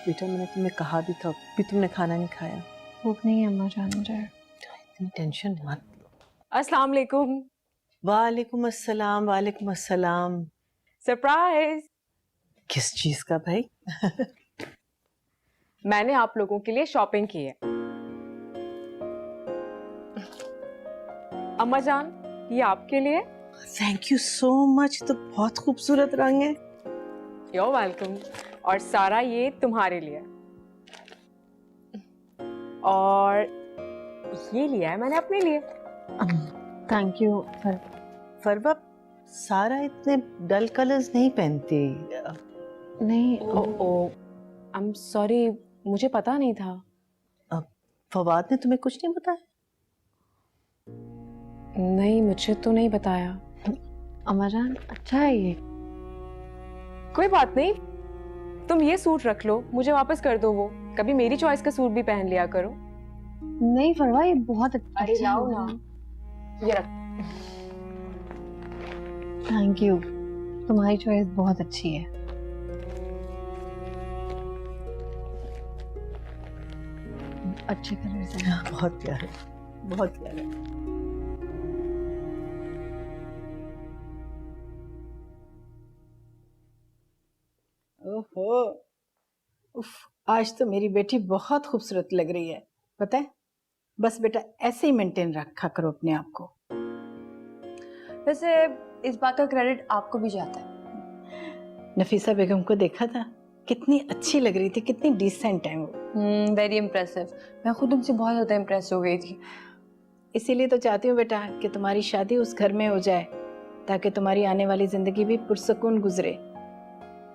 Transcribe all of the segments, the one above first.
बेटा मैंने तुम्हें कहा भी था, भी तुमने खाना नहीं खाया। भूख नहीं है अम्मा जान मुझे। इतनी टेंशन मत लो। अस्सलाम वालेकुम। वालेकुम अस्सलाम, वालेकुम अस्सलाम। सरप्राइज। किस चीज का भाई? मैंने आप लोगों के लिए शॉपिंग की है। अम्मा जान, ये आपके लिए। थैंक यू सो मच, तो बहुत खूबसूरत रंग है। You're welcome। और सारा ये तुम्हारे लिए। और ये लिया है मैंने अपने लिए। Thank you. फरवा, सारा इतने डल कलर्स नहीं पहनती। नहीं ओ आई एम सॉरी, मुझे पता नहीं था। फवाद ने तुम्हें कुछ नहीं बताया? नहीं, मुझे तो नहीं बताया। अम्मा जान अच्छा है ये। कोई बात नहीं, तुम ये सूट रख लो, मुझे वापस कर दो वो। कभी मेरी चॉइस का सूट भी पहन लिया करो। नहीं फरवा ये बहुत अच्छा अरे लाओ ना, ये रख। थैंक यू, तुम्हारी चॉइस बहुत अच्छी है। अच्छे कलर से। हाँ, बहुत प्यारे, बहुत प्यारे। ओहो, उफ, आज तो मेरी बेटी बहुत खूबसूरत लग रही है। पता है, बस बेटा ऐसे ही मेंटेन रखा करो अपने आप को। वैसे इस बात का क्रेडिट आपको भी जाता है। नफीसा बेगम को देखा था, कितनी अच्छी लग रही थी, कितनी डिसेंट है वो। Very impressive. मैं खुद उनसे बहुत ज्यादा इम्प्रेस हो गई थी। इसीलिए तो चाहती हूँ बेटा कि तुम्हारी शादी उस घर में हो जाए, ताकि तुम्हारी आने वाली जिंदगी भी पुरसकून गुजरे।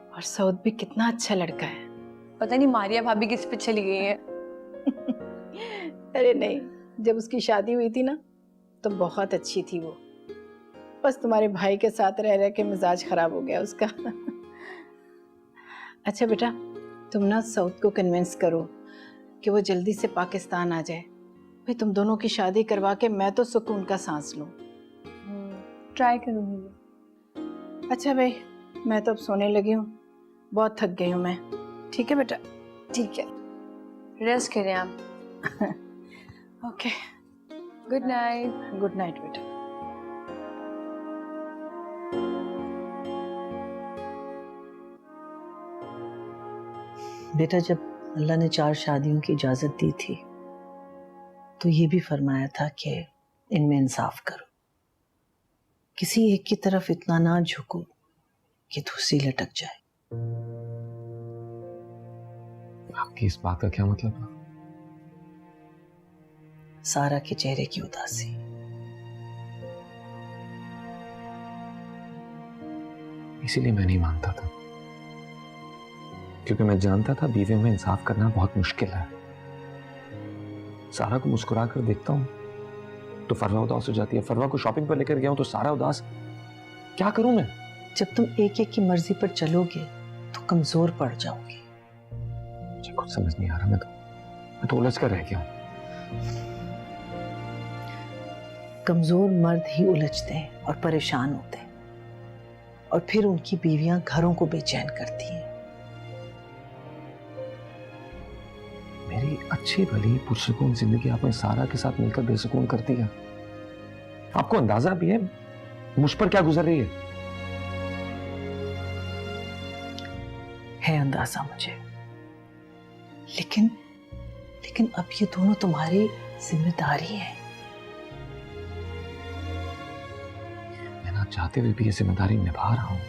और सऊद भी कितना अच्छा लड़का है। पता नहीं मारिया भाभी किस पे चली गई है। अरे नहीं, जब उसकी शादी हुई थी ना तो बहुत अच्छी थी वो। बस तुम्हारे भाई के साथ रह रह के मिजाज खराब हो गया उसका। अच्छा बेटा, तुम ना सऊद को कन्विंस करो कि वो जल्दी से पाकिस्तान आ जाए। भाई तुम दोनों की शादी करवा के मैं तो सुकून का सांस लूं। ट्राई करूंगी। अच्छा भाई, मैं तो अब सोने लगी हूँ, बहुत थक गई हूँ मैं। ठीक है बेटा? ठीक है, रेस्ट करें आप। Okay, good night. Good night बेटा। बेटा, जब अल्लाह ने 4 शादियों की इजाजत दी थी तो ये भी फरमाया था कि इनमें इंसाफ करो, किसी एक की तरफ इतना ना झुको कि दूसरी लटक जाए। आपकी इस बात का क्या मतलब है? सारा के चेहरे की उदासी। इसीलिए मैं नहीं मानता था, क्योंकि मैं जानता था बीवियों में इंसाफ करना बहुत मुश्किल है। सारा को मुस्कुरा कर देखता हूं तो फरवा उदास हो जाती है। फरवा को शॉपिंग पर लेकर गया हूं तो सारा उदास। क्या करूं मैं? जब तुम एक एक की मर्जी पर चलोगे तो कमजोर पड़ जाओगे। मुझे कुछ समझ नहीं आ रहा। मैं तो उलझ कर रह गया हूं। कमजोर मर्द ही उलझते हैं और परेशान होते हैं, और फिर उनकी बीवियां घरों को बेचैन करती हैं। मेरी अच्छी भली पुरसकून जिंदगी आपने सारा के साथ मिलकर बेसुकून कर दिया। आपको अंदाजा भी है मुझ पर क्या गुजर रही है अंदाजा मुझे, लेकिन अब ये दोनों तुम्हारी जिम्मेदारी है। मैं ना चाहते हुए भी ये जिम्मेदारी निभा रहा हूं।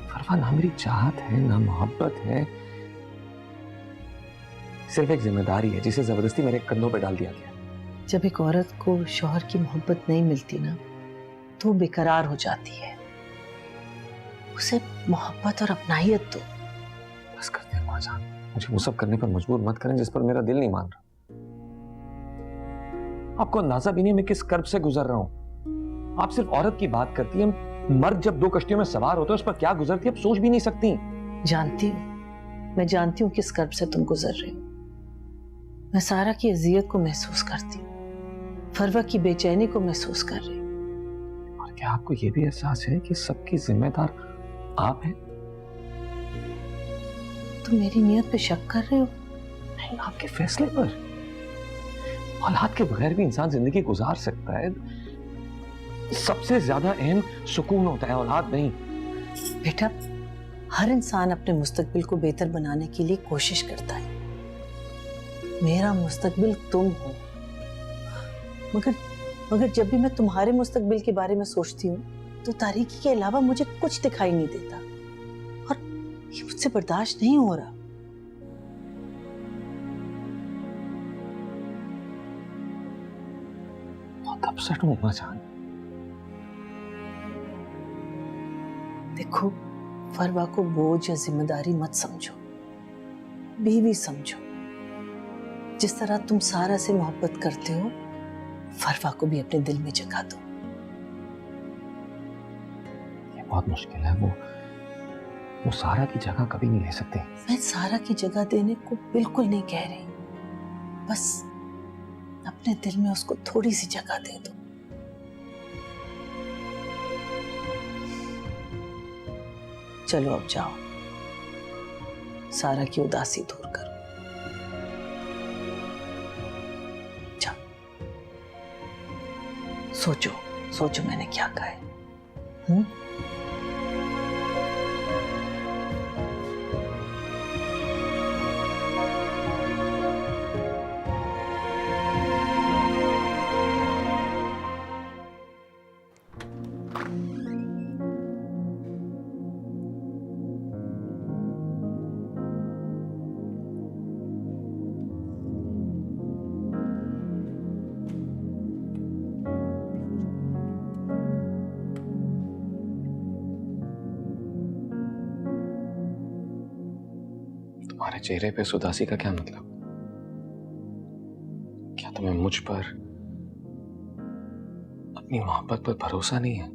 फरवा ना मेरी चाहत है ना मोहब्बत है, सिर्फ एक जिम्मेदारी है जिसे जबरदस्ती मेरे कंधों पर डाल दिया गया। जब एक औरत को शौहर की मोहब्बत नहीं मिलती ना तो वो बेकरार हो जाती है। उसे मोहब्बत और अपनाहियत दो। बस करते हैं मां जान, मुझे वो सब करने पर मजबूर मत करें जिस पर मेरा दिल नहीं मान रहा। आपको अंदाजा भी नहीं मैं किस कर्ब से गुजर रहा हूं। आप सिर्फ औरत की बात करती हैं, मर्द जब 2 कश्तियों में सवार होते हैं उस पर क्या गुजरती है आप सोच भी नहीं सकती। जानती हूँ, मैं जानती हूँ किस कर्ब से तुम गुजर रहे हो। मैं सारा की अजियत को महसूस करती हूँ, फरवा की बेचैनी को महसूस कर रही हूँ। और क्या आपको यह भी एहसास है कि सबकी जिम्मेदार आप हैं? तुम मेरी नीयत पे शक कर रहे हो? नहीं, आपके फैसले पर। औलाद के बगैर भी इंसान जिंदगी गुजार सकता है। सबसे ज्यादा अहम सुकून होता है, औलाद नहीं। बेटा, हर इंसान अपने मुस्तकबिल को बेहतर बनाने के लिए कोशिश करता है। मेरा मुस्तकबिल तुम हो। मगर जब भी मैं तुम्हारे मुस्तकबिल के बारे में सोचती हूँ तो तारीकी के अलावा मुझे कुछ दिखाई नहीं देता, और ये मुझसे बर्दाश्त नहीं हो रहा। बहुत अपसेट हूँ अम्मा जान। देखो, फरवा को बोझ या जिम्मेदारी मत समझो, बीवी समझो। जिस तरह तुम सारा से मोहब्बत करते हो, फरवा को भी अपने दिल में जगह दो। ये बहुत मुश्किल है। वो सारा की जगह कभी नहीं ले सकते। मैं सारा की जगह देने को बिल्कुल नहीं कह रही, बस अपने दिल में उसको थोड़ी सी जगह दे दो। चलो अब जाओ, सारा की उदासी दूर करो। जाओ, सोचो सोचो मैंने क्या कहा है। तुम्हारे चेहरे पे इस उदासी का क्या मतलब? क्या तुम्हें मुझ पर, अपनी मोहब्बत पर भरोसा नहीं है?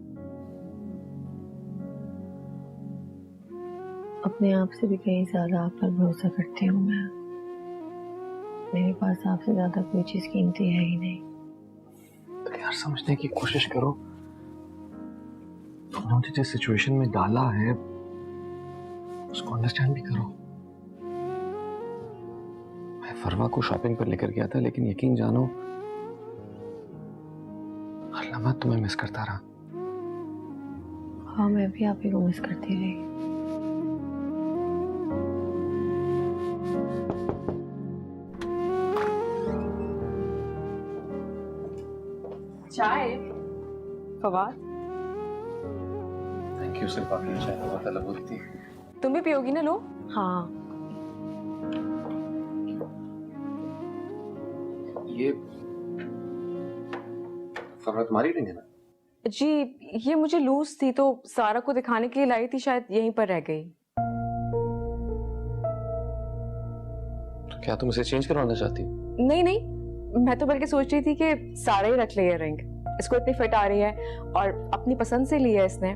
अपने आप से भी कहीं ज्यादा आप पर भरोसा करती हूँ मैं। मेरे पास आपसे ज्यादा कोई चीज कीमती है ही नहीं। तो यार समझने की कोशिश करो। तुमने जिस सिचुएशन में डाला है उसको अंडरस्टैंड भी करो। मैं फरवा को शॉपिंग पर लेकर गया था, लेकिन यकीन जानो हर लम्हा तुम्हें मिस करता रहा। हाँ, मैं भी आप ही को मिस करती रही। चाय फवाद, थैंक यू। सिर्फ आपकी चाय बहुत अलग होती है। तुम भी पियोगी ना? लो। हाँ, ये फरवा तुम्हारी रिंग है ना? जी, ये मुझे लूज थी तो सारा को दिखाने के लिए लाई थी, शायद यहीं पर रह गई। तो क्या तुम इसे चेंज करवाना चाहती हो? नहीं नहीं, मैं तो बल्कि सोच रही थी कि सारा ही रख ले ये रिंग। इसको इतनी फिट आ रही है और अपनी पसंद से ली है इसने।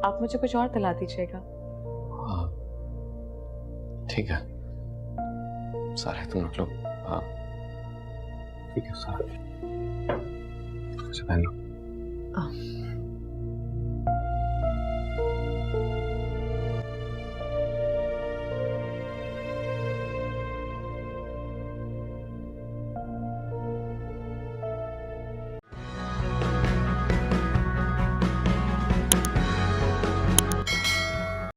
आप मुझे कुछ और दिला दीजिएगा। हाँ ठीक है, सारे तुम रख लो। हाँ ठीक है, सारे पहन लो।